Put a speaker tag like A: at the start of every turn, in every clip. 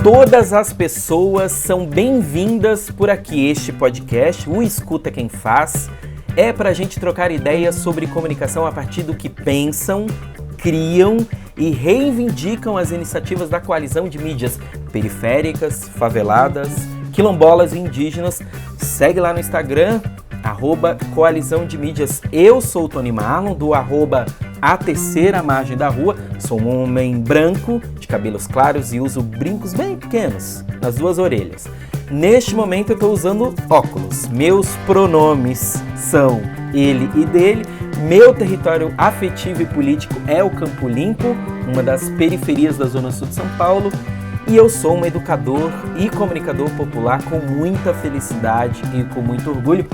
A: Todas as pessoas são bem-vindas por aqui. Este podcast, o Escuta Quem Faz, é para a gente trocar ideias sobre comunicação a partir do que pensam, criam e reivindicam as iniciativas da coalizão de mídias periféricas, faveladas, quilombolas e indígenas. Segue lá no Instagram, @coalizão de mídias. Eu sou o Tony Marlon, do @a terceira margem da rua. Sou um homem branco, de cabelos claros e uso brincos bem pequenos nas duas orelhas. Neste momento eu estou usando óculos. Meus pronomes são ele e dele. Meu território afetivo e político é o Campo Limpo, uma das periferias da Zona Sul de São Paulo. E eu sou um educador e comunicador popular com muita felicidade e com muito orgulho.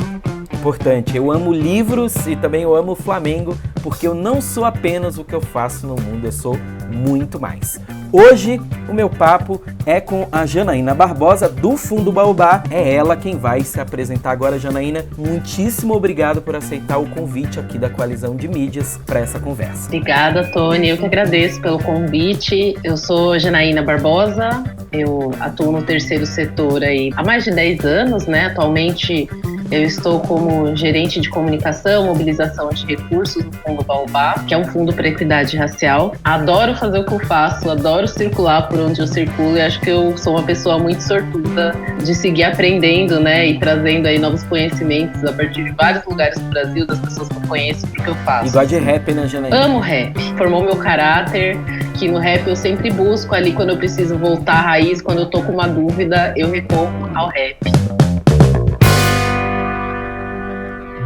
A: Importante, eu amo livros e também eu amo o Flamengo, porque eu não sou apenas o que eu faço no mundo, eu sou muito mais. Hoje, o meu papo é com a Janaína Barbosa, do Fundo Baobá. É ela quem vai se apresentar agora. Janaína, muitíssimo obrigado por aceitar o convite aqui da Coalizão de Mídias para essa conversa.
B: Obrigada, Tony. Eu que agradeço pelo convite. Eu sou Janaína Barbosa, eu atuo no terceiro setor aí há mais de 10 anos, né? Atualmente eu estou como gerente de comunicação, mobilização de recursos no Fundo Baobá, que é um fundo para equidade racial. Adoro fazer o que eu faço, adoro circular por onde eu circulo e acho que eu sou uma pessoa muito sortuda de seguir aprendendo, né, e trazendo aí novos conhecimentos a partir de vários lugares do Brasil, das pessoas que eu conheço, porque eu faço.
A: Igual de rap, né, Janaína?
B: Amo rap. Formou meu caráter, que no rap eu sempre busco ali quando eu preciso voltar à raiz, quando eu tô com uma dúvida, eu recorro ao rap.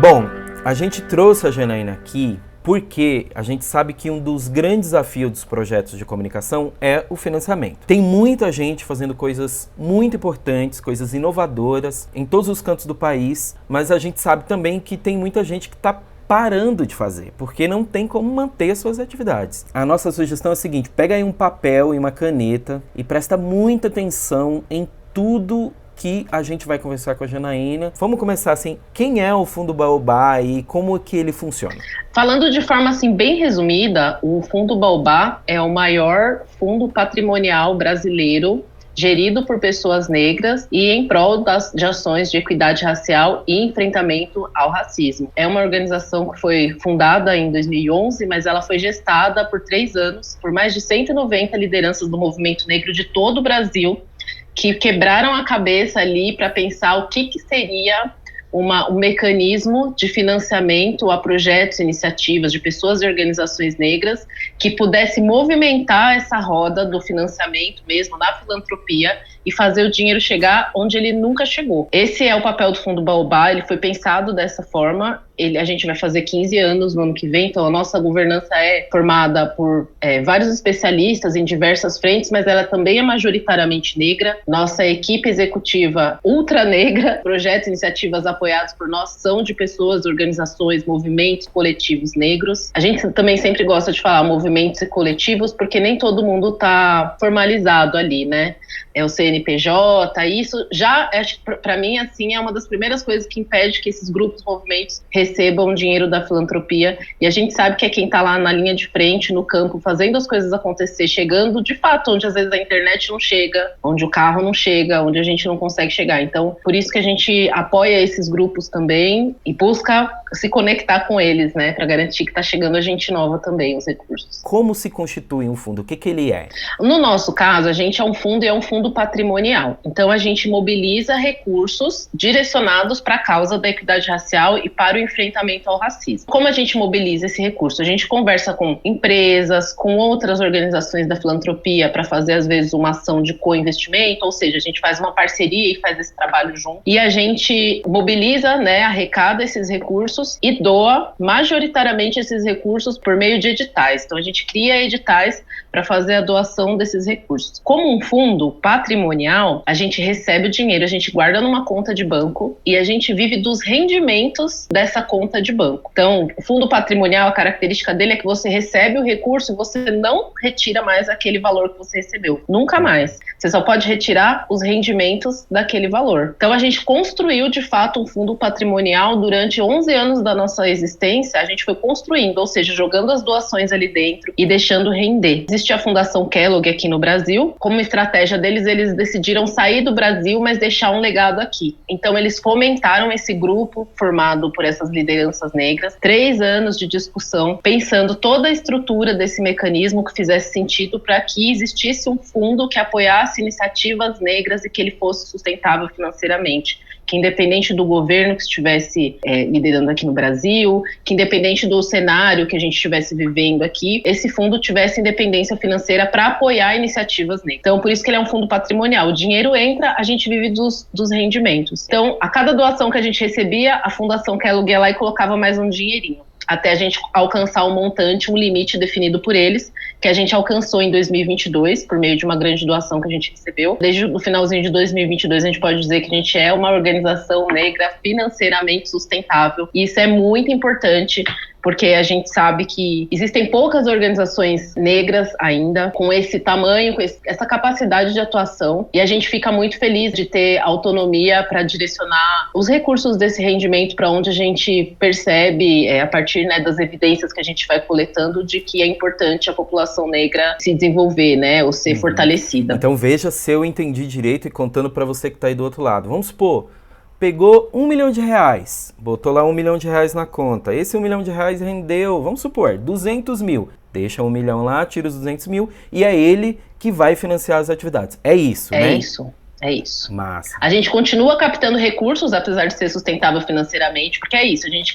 A: Bom, a gente trouxe a Janaína aqui porque a gente sabe que um dos grandes desafios dos projetos de comunicação é o financiamento. Tem muita gente fazendo coisas muito importantes, coisas inovadoras em todos os cantos do país, mas a gente sabe também que tem muita gente que está parando de fazer, porque não tem como manter suas atividades. A nossa sugestão é a seguinte: pega aí um papel e uma caneta e presta muita atenção em tudo que a gente vai conversar com a Janaína. Vamos começar assim, quem é o Fundo Baobá e como que ele funciona?
B: Falando de forma assim bem resumida, o Fundo Baobá é o maior fundo patrimonial brasileiro gerido por pessoas negras e em prol de ações de equidade racial e enfrentamento ao racismo. É uma organização que foi fundada em 2011, mas ela foi gestada por 3 anos, por mais de 190 lideranças do movimento negro de todo o Brasil, que quebraram a cabeça ali para pensar o que seria um mecanismo de financiamento a projetos, iniciativas de pessoas e organizações negras que pudesse movimentar essa roda do financiamento mesmo, da filantropia, e fazer o dinheiro chegar onde ele nunca chegou. Esse é o papel do Fundo Baobá, ele foi pensado dessa forma. A gente vai fazer 15 anos no ano que vem, então a nossa governança é formada por vários especialistas em diversas frentes, mas ela também é majoritariamente negra. Nossa equipe executiva ultra negra, projetos e iniciativas apoiados por nós são de pessoas, organizações, movimentos coletivos negros. A gente também sempre gosta de falar movimentos e coletivos, porque nem todo mundo está formalizado ali, né? É o CNPJ, isso já, para mim, assim, é uma das primeiras coisas que impede que esses grupos, movimentos recebam dinheiro da filantropia, e a gente sabe que é quem está lá na linha de frente, no campo, fazendo as coisas acontecer, chegando de fato onde às vezes a internet não chega, onde o carro não chega, onde a gente não consegue chegar. Então, por isso que a gente apoia esses grupos também e busca se conectar com eles, né, para garantir que está chegando a gente nova também, os recursos.
A: Como se constitui um fundo? O que ele é?
B: No nosso caso, a gente é um fundo e é um fundo patrimonial. Então, a gente mobiliza recursos direcionados para a causa da equidade racial e para o enfrentamento ao racismo. Como a gente mobiliza esse recurso? A gente conversa com empresas, com outras organizações da filantropia para fazer, às vezes, uma ação de co-investimento, ou seja, a gente faz uma parceria e faz esse trabalho junto. E a gente mobiliza, né, arrecada esses recursos e doa majoritariamente esses recursos por meio de editais. Então, a gente cria editais para fazer a doação desses recursos. Como um fundo patrimonial, a gente recebe o dinheiro, a gente guarda numa conta de banco e a gente vive dos rendimentos dessa conta de banco. Então, o fundo patrimonial, a característica dele é que você recebe o recurso e você não retira mais aquele valor que você recebeu. Nunca mais. Você só pode retirar os rendimentos daquele valor. Então, a gente construiu, de fato, um fundo patrimonial durante 11 anos anos da nossa existência, a gente foi construindo, ou seja, jogando as doações ali dentro e deixando render. Existe a Fundação Kellogg aqui no Brasil. Como estratégia deles, eles decidiram sair do Brasil, mas deixar um legado aqui. Então, eles fomentaram esse grupo formado por essas lideranças negras. 3 anos de discussão, pensando toda a estrutura desse mecanismo que fizesse sentido para que existisse um fundo que apoiasse iniciativas negras e que ele fosse sustentável financeiramente. Que independente do governo que estivesse liderando aqui no Brasil, que independente do cenário que a gente estivesse vivendo aqui, esse fundo tivesse independência financeira para apoiar iniciativas negras. Então, por isso que ele é um fundo patrimonial. O dinheiro entra, a gente vive dos rendimentos. Então, a cada doação que a gente recebia, a Fundação Kellogg ia lá e colocava mais um dinheirinho, até a gente alcançar um montante, um limite definido por eles, que a gente alcançou em 2022, por meio de uma grande doação que a gente recebeu. Desde o finalzinho de 2022, a gente pode dizer que a gente é uma organização negra financeiramente sustentável, e isso é muito importante, porque a gente sabe que existem poucas organizações negras ainda com esse tamanho, com essa capacidade de atuação, e a gente fica muito feliz de ter autonomia para direcionar os recursos desse rendimento para onde a gente percebe, a partir das evidências que a gente vai coletando, de que é importante a população negra se desenvolver, né, ou ser fortalecida.
A: Então veja se eu entendi direito e contando para você que está aí do outro lado. Vamos supor, pegou R$1 milhão, botou lá R$1 milhão na conta. Esse R$1 milhão rendeu, vamos supor, 200 mil. Deixa R$1 milhão lá, tira os 200 mil e é ele que vai financiar as atividades. É isso, né?
B: É isso.
A: Massa.
B: A gente continua captando recursos, apesar de ser sustentável financeiramente, porque é isso, a gente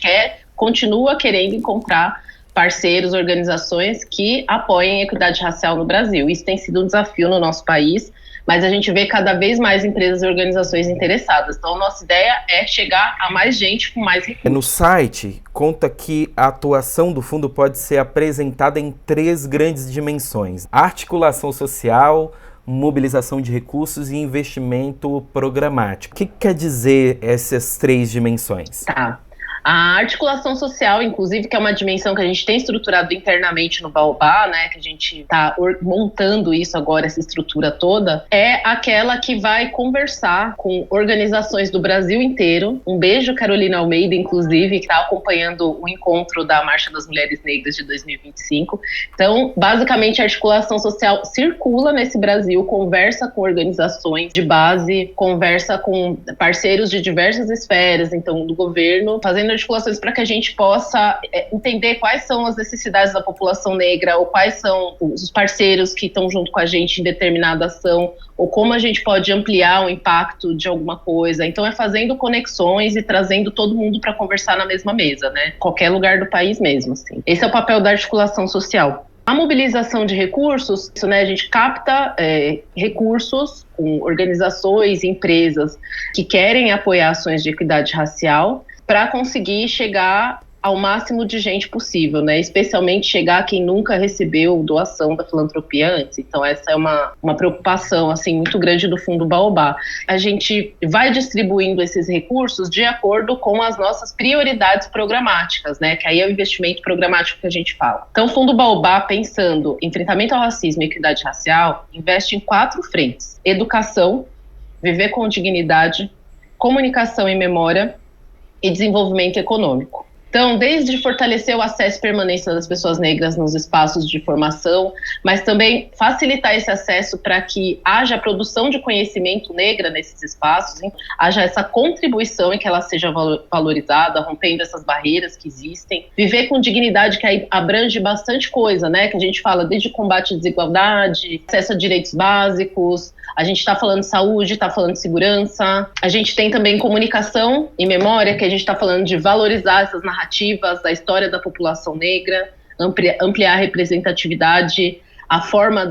B: continua querendo encontrar parceiros, organizações que apoiem a equidade racial no Brasil. Isso tem sido um desafio no nosso país, mas a gente vê cada vez mais empresas e organizações interessadas. Então, nossa ideia é chegar a mais gente com mais recursos.
A: No site, conta que a atuação do fundo pode ser apresentada em 3 grandes dimensões: articulação social, mobilização de recursos e investimento programático. O que quer dizer essas 3 dimensões?
B: Tá. A articulação social, inclusive, que é uma dimensão que a gente tem estruturado internamente no Baobá, né, que a gente está montando isso agora, essa estrutura toda, é aquela que vai conversar com organizações do Brasil inteiro. Um beijo, Carolina Almeida, inclusive, que está acompanhando o encontro da Marcha das Mulheres Negras de 2025. Então, basicamente, a articulação social circula nesse Brasil, conversa com organizações de base, conversa com parceiros de diversas esferas, então, do governo, fazendo articulações para que a gente possa entender quais são as necessidades da população negra, ou quais são os parceiros que estão junto com a gente em determinada ação, ou como a gente pode ampliar o impacto de alguma coisa. Então, é fazendo conexões e trazendo todo mundo para conversar na mesma mesa, né? Qualquer lugar do país mesmo, assim. Esse é o papel da articulação social. A mobilização de recursos, isso, né, a gente capta recursos com organizações e empresas que querem apoiar ações de equidade racial, para conseguir chegar ao máximo de gente possível, né? Especialmente chegar a quem nunca recebeu doação da filantropia antes. Então, essa é uma preocupação assim, muito grande do Fundo Baobá. A gente vai distribuindo esses recursos de acordo com as nossas prioridades programáticas, né? Que aí é o investimento programático que a gente fala. Então, o Fundo Baobá, pensando em enfrentamento ao racismo e equidade racial, investe em 4 frentes: educação, viver com dignidade, comunicação e memória, e desenvolvimento econômico. Então, desde fortalecer o acesso e permanência das pessoas negras nos espaços de formação, mas também facilitar esse acesso para que haja produção de conhecimento negra nesses espaços, hein? Haja essa contribuição em que ela seja valorizada, rompendo essas barreiras que existem. Viver com dignidade, que aí abrange bastante coisa, né? Que a gente fala desde combate à desigualdade, acesso a direitos básicos, a gente está falando de saúde, está falando de segurança. A gente tem também comunicação e memória, que a gente está falando de valorizar essas narrativas da história da população negra, ampliar a representatividade, a forma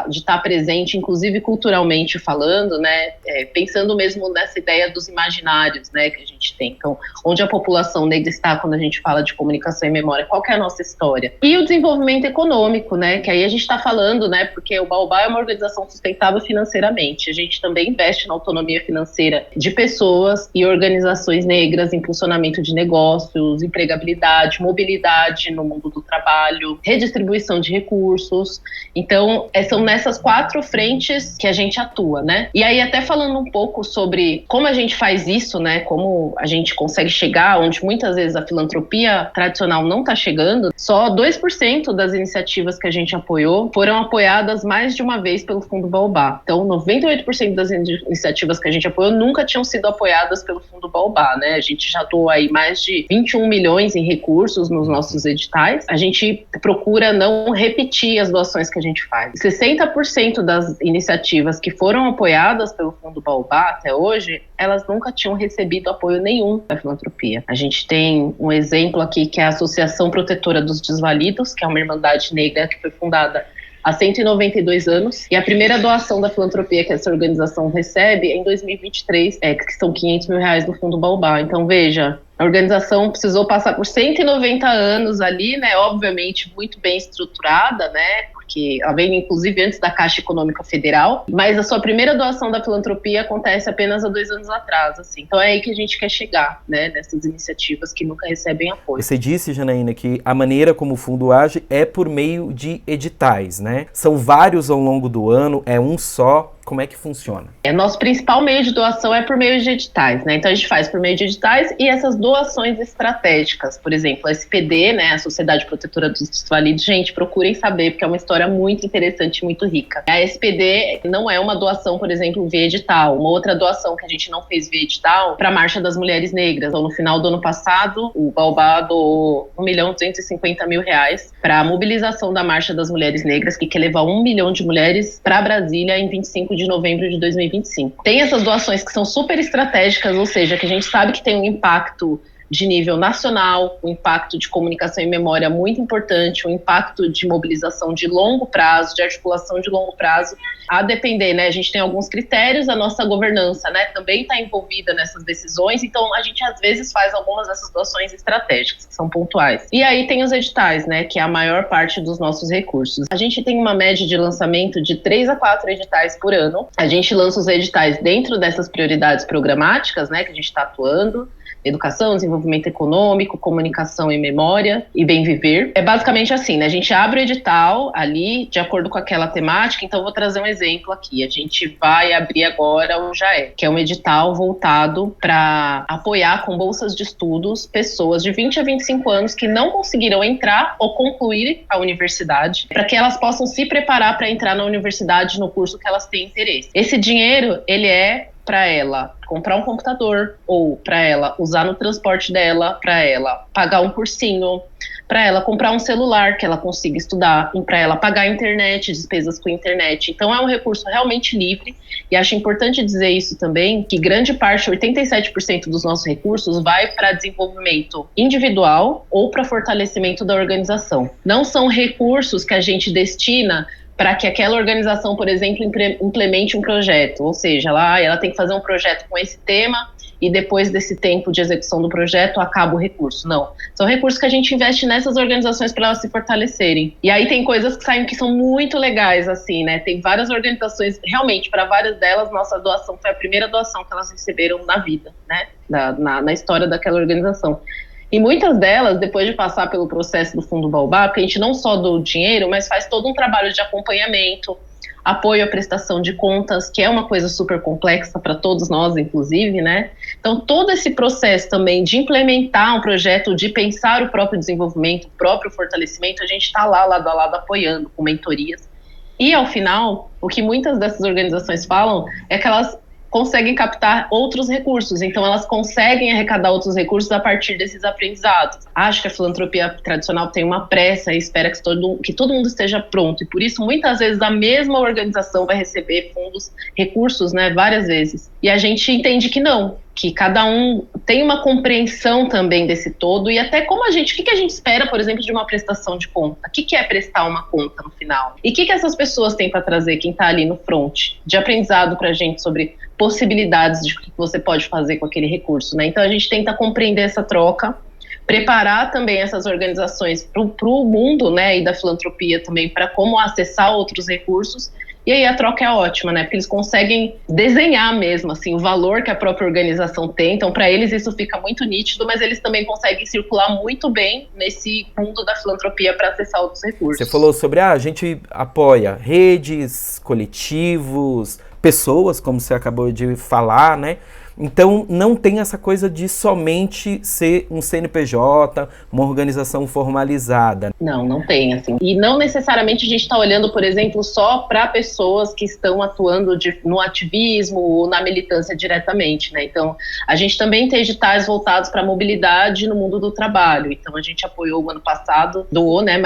B: de estar presente, inclusive culturalmente falando, né, pensando mesmo nessa ideia dos imaginários, né, que a gente tem. Então, onde a população negra está quando a gente fala de comunicação e memória, qual que é a nossa história? E o desenvolvimento econômico, né, que aí a gente está falando, né, porque o Baobá é uma organização sustentável financeiramente. A gente também investe na autonomia financeira de pessoas e organizações negras, impulsionamento de negócios, empregabilidade, mobilidade no mundo do trabalho, redistribuição de recursos, recursos. Então, são nessas 4 frentes que a gente atua, né? E aí, até falando um pouco sobre como a gente faz isso, né? Como a gente consegue chegar onde muitas vezes a filantropia tradicional não está chegando, só 2% das iniciativas que a gente apoiou foram apoiadas mais de uma vez pelo Fundo Baobá. Então, 98% das iniciativas que a gente apoiou nunca tinham sido apoiadas pelo Fundo Baobá, né? A gente já doou aí mais de 21 milhões em recursos nos nossos editais. A gente procura não repetir as doações que a gente faz. 60% das iniciativas que foram apoiadas pelo Fundo Baobá até hoje, elas nunca tinham recebido apoio nenhum da filantropia. A gente tem um exemplo aqui que é a Associação Protetora dos Desvalidos, que é uma irmandade negra que foi fundada há 192 anos, e a primeira doação da filantropia que essa organização recebe é em 2023, que são R$500 mil do Fundo Baobá. Então, veja, a organização precisou passar por 190 anos ali, né, obviamente muito bem estruturada, né, porque ela veio inclusive antes da Caixa Econômica Federal, mas a sua primeira doação da filantropia acontece apenas há 2 anos atrás, assim. Então é aí que a gente quer chegar, né, nessas iniciativas que nunca recebem apoio.
A: Você disse, Janaína, que a maneira como o fundo age é por meio de editais, né? São vários ao longo do ano, é um só. Como é que funciona?
B: Nosso principal meio de doação é por meio de editais, né? Então a gente faz por meio de editais e essas doações estratégicas, por exemplo, a SPD, né, a Sociedade Protetora dos Desvalidos, gente, procurem saber, porque é uma história muito interessante e muito rica. A SPD não é uma doação, por exemplo, via edital. Uma outra doação que a gente não fez via edital para a Marcha das Mulheres Negras. Então, no final do ano passado, o Baobá doou R$1.250.000 para a mobilização da Marcha das Mulheres Negras, que quer levar 1 milhão de mulheres para Brasília em 25 de novembro de 2025. Tem essas doações que são super estratégicas, ou seja, que a gente sabe que tem um impacto de nível nacional, um impacto de comunicação e memória muito importante, um impacto de mobilização de longo prazo, de articulação de longo prazo, a depender, né? A gente tem alguns critérios, a nossa governança, né, também está envolvida nessas decisões, então a gente às vezes faz algumas dessas doações estratégicas, que são pontuais. E aí tem os editais, né, que é a maior parte dos nossos recursos. A gente tem uma média de lançamento de 3 a 4 editais por ano. A gente lança os editais dentro dessas prioridades programáticas, né, que a gente está atuando: educação, desenvolvimento econômico, comunicação e memória e bem viver. É basicamente assim, né? A gente abre o edital ali de acordo com aquela temática. Então, eu vou trazer um exemplo aqui. A gente vai abrir agora o JAE, que é um edital voltado para apoiar com bolsas de estudos pessoas de 20 a 25 anos que não conseguiram entrar ou concluir a universidade, para que elas possam se preparar para entrar na universidade no curso que elas têm interesse. Esse dinheiro, ele é para ela comprar um computador, ou para ela usar no transporte dela, para ela pagar um cursinho, para ela comprar um celular que ela consiga estudar, e para ela pagar a internet, despesas com internet. Então é um recurso realmente livre, e acho importante dizer isso também, que grande parte, 87% dos nossos recursos vai para desenvolvimento individual ou para fortalecimento da organização. Não são recursos que a gente destina para que aquela organização, por exemplo, implemente um projeto, ou seja, ela tem que fazer um projeto com esse tema e depois desse tempo de execução do projeto acaba o recurso. Não, são recursos que a gente investe nessas organizações para elas se fortalecerem. E aí tem coisas que saem que são muito legais, assim, né? Tem várias organizações, realmente, para várias delas, nossa doação foi a primeira doação que elas receberam na vida, né? Na história daquela organização. E muitas delas, depois de passar pelo processo do Fundo Baobá, porque a gente não só doa o dinheiro, mas faz todo um trabalho de acompanhamento, apoio à prestação de contas, que é uma coisa super complexa para todos nós, inclusive, né? Então, todo esse processo também de implementar um projeto, de pensar o próprio desenvolvimento, o próprio fortalecimento, a gente está lá, lado a lado, apoiando com mentorias. E, ao final, o que muitas dessas organizações falam é que elas conseguem captar outros recursos, então elas conseguem arrecadar outros recursos a partir desses aprendizados. Acho que a filantropia tradicional tem uma pressa e espera que todo mundo esteja pronto, e por isso muitas vezes a mesma organização vai receber recursos, né, várias vezes, e a gente entende que não, que cada um tem uma compreensão também desse todo, e até como o que a gente espera, por exemplo, de uma prestação de conta. O que é prestar uma conta no final? E o que essas pessoas têm para trazer, quem está ali no front, de aprendizado para a gente sobre possibilidades de o que você pode fazer com aquele recurso, né? Então a gente tenta compreender essa troca, preparar também essas organizações para o mundo, né, e da filantropia também, para como acessar outros recursos, E aí a troca é ótima, né? Porque eles conseguem desenhar mesmo, assim, o valor que a própria organização tem. Então, para eles isso fica muito nítido, mas eles também conseguem circular muito bem nesse mundo da filantropia para acessar outros recursos.
A: Você falou sobre, a gente apoia redes, coletivos, pessoas, como você acabou de falar, né? Então, não tem essa coisa de somente ser um CNPJ, uma organização formalizada.
B: Não tem, assim. E não necessariamente a gente está olhando, por exemplo, só para pessoas que estão atuando no ativismo ou na militância diretamente, né? Então, a gente também tem editais voltados para a mobilidade no mundo do trabalho. Então, a gente apoiou o ano passado, doou, né,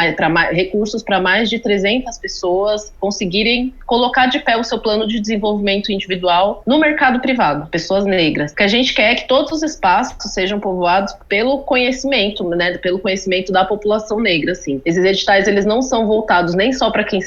B: recursos para mais de 300 pessoas conseguirem colocar de pé o seu plano de desenvolvimento individual no mercado privado, pessoas negras. O que a gente quer é que todos os espaços sejam povoados pelo conhecimento, né, pelo conhecimento da população negra, assim. Esses editais, eles não são voltados nem só para quem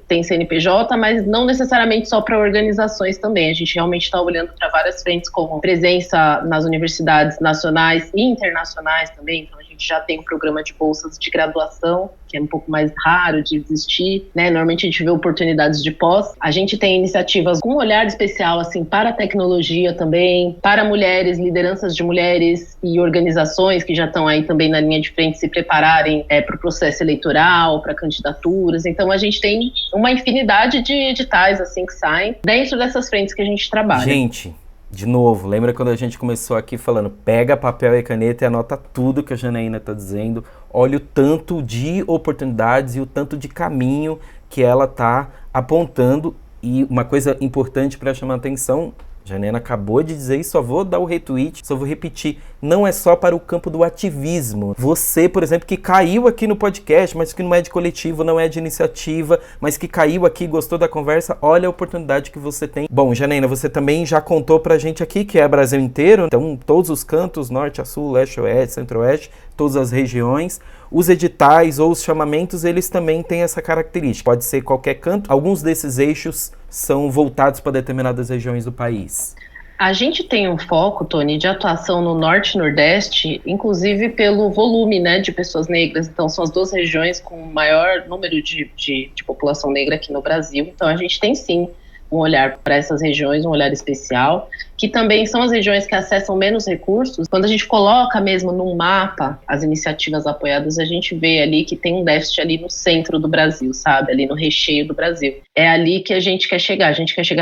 B: tem CNPJ, mas não necessariamente só para organizações também. A gente realmente está olhando para várias frentes, como presença nas universidades nacionais e internacionais também. Então, a gente já tem um programa de bolsas de graduação, que é um pouco mais raro de existir, né? Normalmente a gente vê oportunidades de pós. A gente tem iniciativas com um olhar especial, assim, para a tecnologia também, para mulheres, lideranças de mulheres e organizações que já estão aí também na linha de frente se prepararem para o processo eleitoral, para candidaturas. Então a gente tem uma infinidade de editais, assim, que saem dentro dessas frentes que a gente trabalha.
A: Gente, de novo, lembra quando a gente começou aqui falando, pega papel e caneta e anota tudo que a Janaína está dizendo, olha o tanto de oportunidades e o tanto de caminho que ela está apontando. E uma coisa importante para chamar a atenção, Janaína acabou de dizer e só vou dar o retweet, só vou repetir, não é só para o campo do ativismo. Você, por exemplo, que caiu aqui no podcast, mas que não é de coletivo, não é de iniciativa, mas que caiu aqui, gostou da conversa, olha a oportunidade que você tem. Bom, Janaína, você também já contou pra gente aqui que é Brasil inteiro, então todos os cantos, norte a sul, leste a oeste, centro-oeste, todas as regiões. Os editais ou os chamamentos, eles também têm essa característica. Pode ser qualquer canto. Alguns desses eixos são voltados para determinadas regiões do país.
B: A gente tem um foco, Tony, de atuação no Norte e Nordeste, inclusive pelo volume, né, de pessoas negras. Então, são as duas regiões com o maior número de população negra aqui no Brasil. Então, a gente tem, sim, um olhar para essas regiões, um olhar especial, que também são as regiões que acessam menos recursos. Quando a gente coloca mesmo num mapa as iniciativas apoiadas, a gente vê ali que tem um déficit ali no centro do Brasil, sabe? Ali no recheio do Brasil. É ali que a gente quer chegar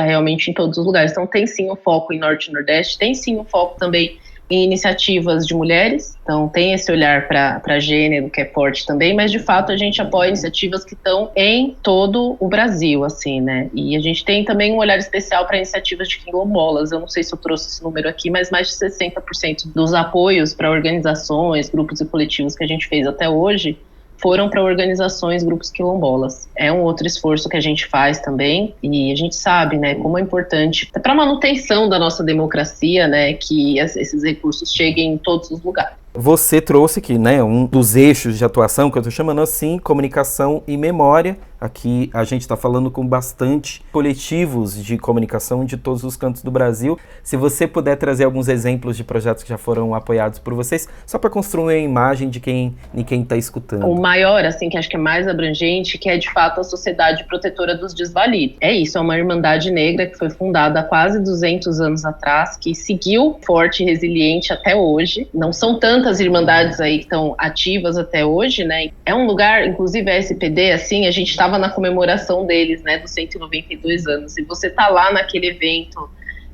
B: realmente em todos os lugares. Então tem sim um foco em Norte e Nordeste, tem sim um foco também em iniciativas de mulheres, então tem esse olhar para gênero que é forte também, mas de fato a gente apoia iniciativas que estão em todo o Brasil, assim, né? E a gente tem também um olhar especial para iniciativas de quilombolas. Eu não sei se eu trouxe esse número aqui, mas mais de 60% dos apoios para organizações, grupos e coletivos que a gente fez até hoje foram para organizações, grupos quilombolas. É um outro esforço que a gente faz também, e a gente sabe, né, como é importante para a manutenção da nossa democracia, né, que esses recursos cheguem em todos os lugares.
A: Você trouxe aqui, né, um dos eixos de atuação, que eu estou chamando assim, comunicação e memória. Aqui a gente está falando com bastante coletivos de comunicação de todos os cantos do Brasil. Se você puder trazer alguns exemplos de projetos que já foram apoiados por vocês, só para construir uma imagem de quem está escutando.
B: O maior, assim, que acho que é mais abrangente, que é de fato a Sociedade Protetora dos Desvalidos. É isso, é uma irmandade negra que foi fundada há quase 200 anos atrás, que seguiu forte e resiliente até hoje. Não são tantas irmandades aí que estão ativas até hoje, né? É um lugar, inclusive a SPD, assim, a gente estava na comemoração deles, né, dos 192 anos, e você tá lá naquele evento,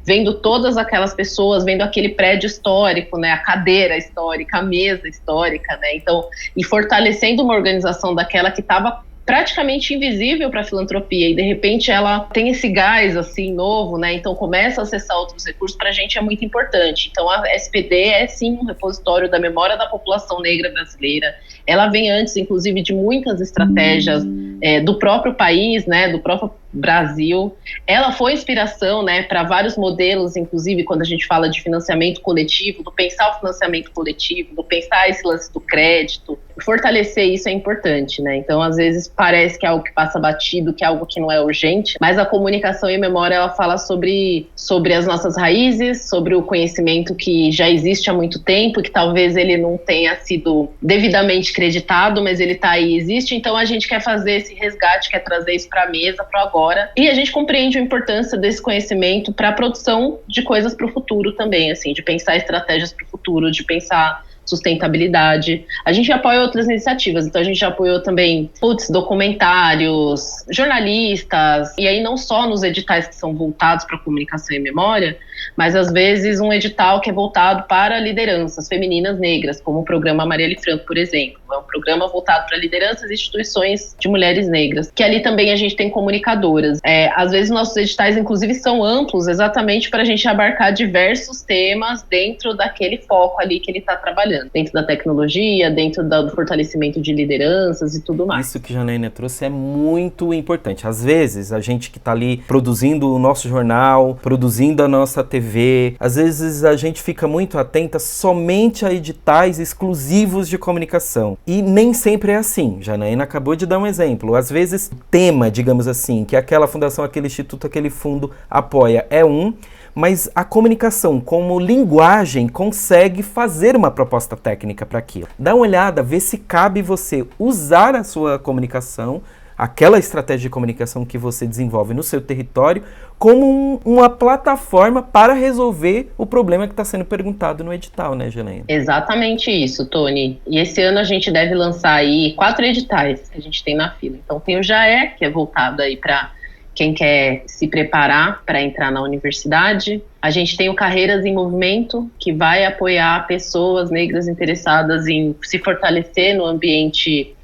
B: vendo todas aquelas pessoas, vendo aquele prédio histórico, né, a cadeira histórica, a mesa histórica, né, então, e fortalecendo uma organização daquela que estava praticamente invisível para a filantropia, e de repente ela tem esse gás assim novo, né? Então começa a acessar outros recursos, para a gente é muito importante. Então a SPD é sim um repositório da memória da população negra brasileira. Ela vem antes, inclusive, de muitas estratégias do próprio país, né? Do próprio Brasil. Ela foi inspiração, né, para vários modelos, inclusive quando a gente fala de financiamento coletivo, do pensar o financiamento coletivo, do pensar esse lance do crédito. Fortalecer isso é importante, né? Então, às vezes, parece que é algo que passa batido, que é algo que não é urgente, mas a comunicação e memória, ela fala sobre as nossas raízes, sobre o conhecimento que já existe há muito tempo, que talvez ele não tenha sido devidamente creditado, mas ele está aí, existe. Então, a gente quer fazer esse resgate, quer trazer isso para a mesa, para agora, fora. E a gente compreende a importância desse conhecimento para a produção de coisas para o futuro também, assim, de pensar estratégias para o futuro, de pensar sustentabilidade. A gente apoia outras iniciativas, então a gente já apoiou também documentários, jornalistas, e aí não só nos editais que são voltados para comunicação e memória, mas às vezes um edital que é voltado para lideranças femininas negras, como o programa Marielle Franco, por exemplo. É um programa voltado para lideranças e instituições de mulheres negras, que ali também a gente tem comunicadoras. Às vezes nossos editais, inclusive, são amplos exatamente para a gente abarcar diversos temas dentro daquele foco ali que ele está trabalhando, dentro da tecnologia, dentro do fortalecimento de lideranças e tudo mais.
A: Isso que a Janaína trouxe é muito importante. Às vezes, a gente que está ali produzindo o nosso jornal, produzindo a nossa TV, às vezes a gente fica muito atenta somente a editais exclusivos de comunicação. E nem sempre é assim. Janaína acabou de dar um exemplo. Às vezes, o tema, digamos assim, que aquela fundação, aquele instituto, aquele fundo apoia é mas a comunicação como linguagem consegue fazer uma proposta técnica para aquilo. Dá uma olhada, vê se cabe você usar a sua comunicação, aquela estratégia de comunicação que você desenvolve no seu território, como uma plataforma para resolver o problema que está sendo perguntado no edital, né, Janaína?
B: Exatamente isso, Tony. E esse ano a gente deve lançar aí 4 editais que a gente tem na fila. Então tem o JAE, que é voltado aí para quem quer se preparar para entrar na universidade. A gente tem o Carreiras em Movimento, que vai apoiar pessoas negras interessadas em se fortalecer no ambiente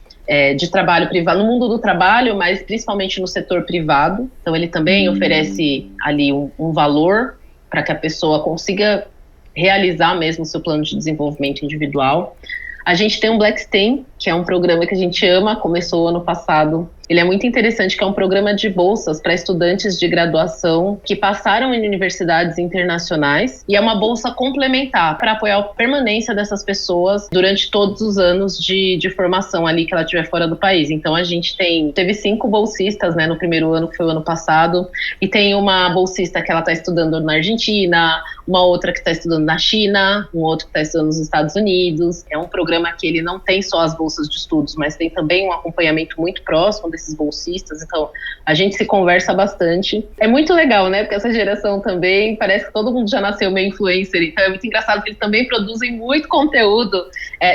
B: de trabalho privado, no mundo do trabalho, mas principalmente no setor privado. Então ele também oferece ali um valor para que a pessoa consiga realizar mesmo o seu plano de desenvolvimento individual. A gente tem o Blackstein, que é um programa que a gente ama, começou ano passado. Ele é muito interessante, que é um programa de bolsas para estudantes de graduação que passaram em universidades internacionais, e é uma bolsa complementar para apoiar a permanência dessas pessoas durante todos os anos de formação ali que ela tiver fora do país. Então a gente teve 5 bolsistas, né, no primeiro ano, que foi o ano passado, e tem uma bolsista que ela está estudando na Argentina, uma outra que está estudando na China, um outro que está estudando nos Estados Unidos. É um programa que ele não tem só as bolsas de estudos, mas tem também um acompanhamento muito próximo desses bolsistas, então a gente se conversa bastante. É muito legal, né, porque essa geração também, parece que todo mundo já nasceu meio influencer, então é muito engraçado que eles também produzem muito conteúdo,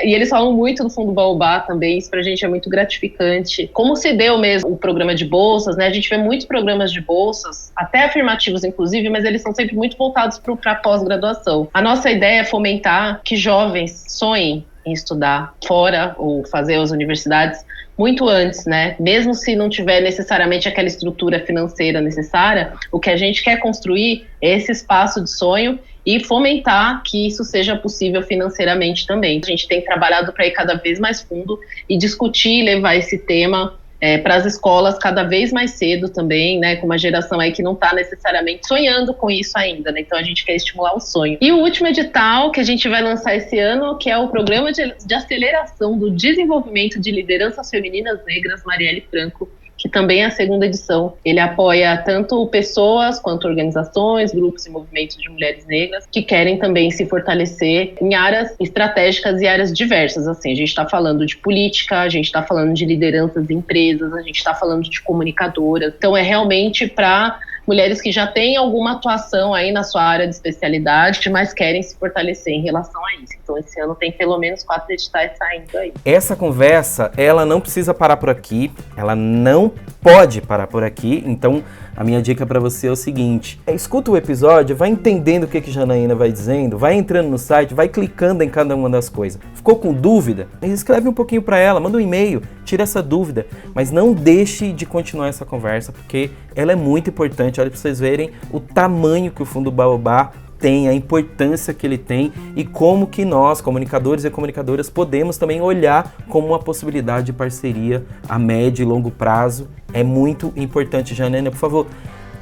B: e eles falam muito do Fundo Baobá também, isso pra gente é muito gratificante. Como se deu mesmo o programa de bolsas, né, a gente vê muitos programas de bolsas, até afirmativos inclusive, mas eles são sempre muito voltados para pós-graduação. A nossa ideia é fomentar que jovens sonhem em estudar fora ou fazer as universidades muito antes, né? Mesmo se não tiver necessariamente aquela estrutura financeira necessária, o que a gente quer construir é esse espaço de sonho e fomentar que isso seja possível financeiramente também. A gente tem trabalhado para ir cada vez mais fundo e discutir e levar esse tema para as escolas cada vez mais cedo também, né, com uma geração aí que não está necessariamente sonhando com isso ainda, né, então a gente quer estimular o sonho. E o último edital que a gente vai lançar esse ano, que é o Programa de Aceleração do Desenvolvimento de Lideranças Femininas Negras, Marielle Franco, que também é a 2ª edição. Ele apoia tanto pessoas quanto organizações, grupos e movimentos de mulheres negras que querem também se fortalecer em áreas estratégicas e áreas diversas. Assim, a gente está falando de política, a gente está falando de lideranças de empresas, a gente está falando de comunicadoras. Então é realmente para mulheres que já têm alguma atuação aí na sua área de especialidade, mas querem se fortalecer em relação a isso. Então, esse ano tem pelo menos 4 editais saindo aí.
A: Essa conversa, ela não precisa parar por aqui, ela não pode parar por aqui, então a minha dica para você é o seguinte: escuta o episódio, vai entendendo o que Janaína vai dizendo, vai entrando no site, vai clicando em cada uma das coisas. Ficou com dúvida? Escreve um pouquinho para ela, manda um e-mail, tira essa dúvida, mas não deixe de continuar essa conversa, porque ela é muito importante. Olha para vocês verem o tamanho que o Fundo Baobá tem, a importância que ele tem e como que nós, comunicadores e comunicadoras, podemos também olhar como uma possibilidade de parceria a médio e longo prazo. É muito importante. Janaína, por favor,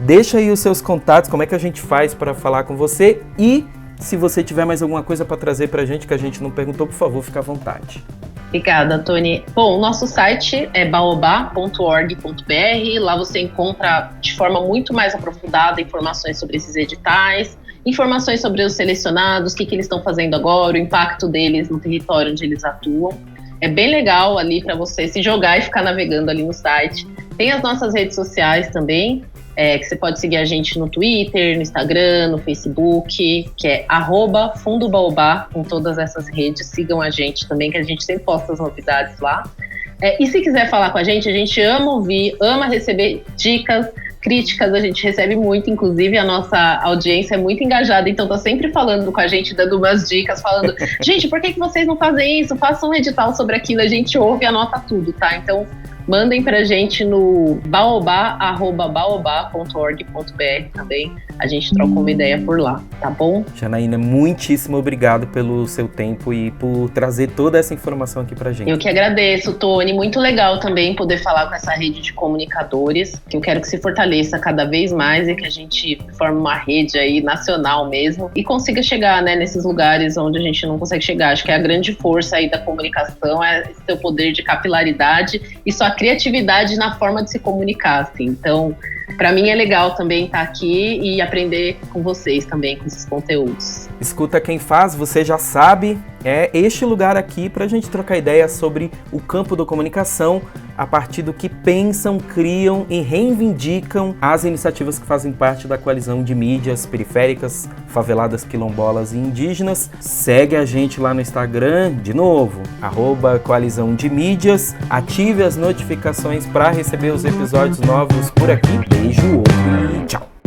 A: deixa aí os seus contatos, como é que a gente faz para falar com você, e se você tiver mais alguma coisa para trazer para a gente que a gente não perguntou, por favor, fica à vontade.
B: Obrigada, Tony. Bom, o nosso site é baobá.org.br. Lá você encontra de forma muito mais aprofundada informações sobre esses editais, informações sobre os selecionados, o que eles estão fazendo agora, o impacto deles no território onde eles atuam. É bem legal ali para você se jogar e ficar navegando ali no site. Tem as nossas redes sociais também, que você pode seguir a gente no Twitter, no Instagram, no Facebook, que é @fundobaobá, com todas essas redes. Sigam a gente também, que a gente sempre posta as novidades lá. E se quiser falar com a gente ama ouvir, ama receber dicas, críticas, a gente recebe muito, inclusive a nossa audiência é muito engajada, então tá sempre falando com a gente, dando umas dicas, falando, gente, por que vocês não fazem isso? Façam um edital sobre aquilo, a gente ouve e anota tudo, tá? Então, mandem pra gente no baobá@baobá.org.br também. A gente troca uma ideia por lá, tá bom?
A: Janaína, muitíssimo obrigado pelo seu tempo e por trazer toda essa informação aqui pra gente.
B: Eu que agradeço, Tony. Muito legal também poder falar com essa rede de comunicadores, que eu quero que se fortaleça cada vez mais e que a gente forme uma rede aí nacional mesmo e consiga chegar, né, nesses lugares onde a gente não consegue chegar. Acho que é a grande força aí da comunicação, é esse seu poder de capilaridade e sua criatividade na forma de se comunicar, assim. Então, para mim é legal também estar aqui e aprender com vocês também, com esses conteúdos.
A: Escuta Quem Faz, você já sabe, é este lugar aqui para a gente trocar ideias sobre o campo da comunicação a partir do que pensam, criam e reivindicam as iniciativas que fazem parte da coalizão de mídias periféricas, faveladas, quilombolas e indígenas. Segue a gente lá no Instagram, de novo, @coalizão de mídias. Ative as notificações para receber os episódios novos por aqui. Beijo, outro e tchau!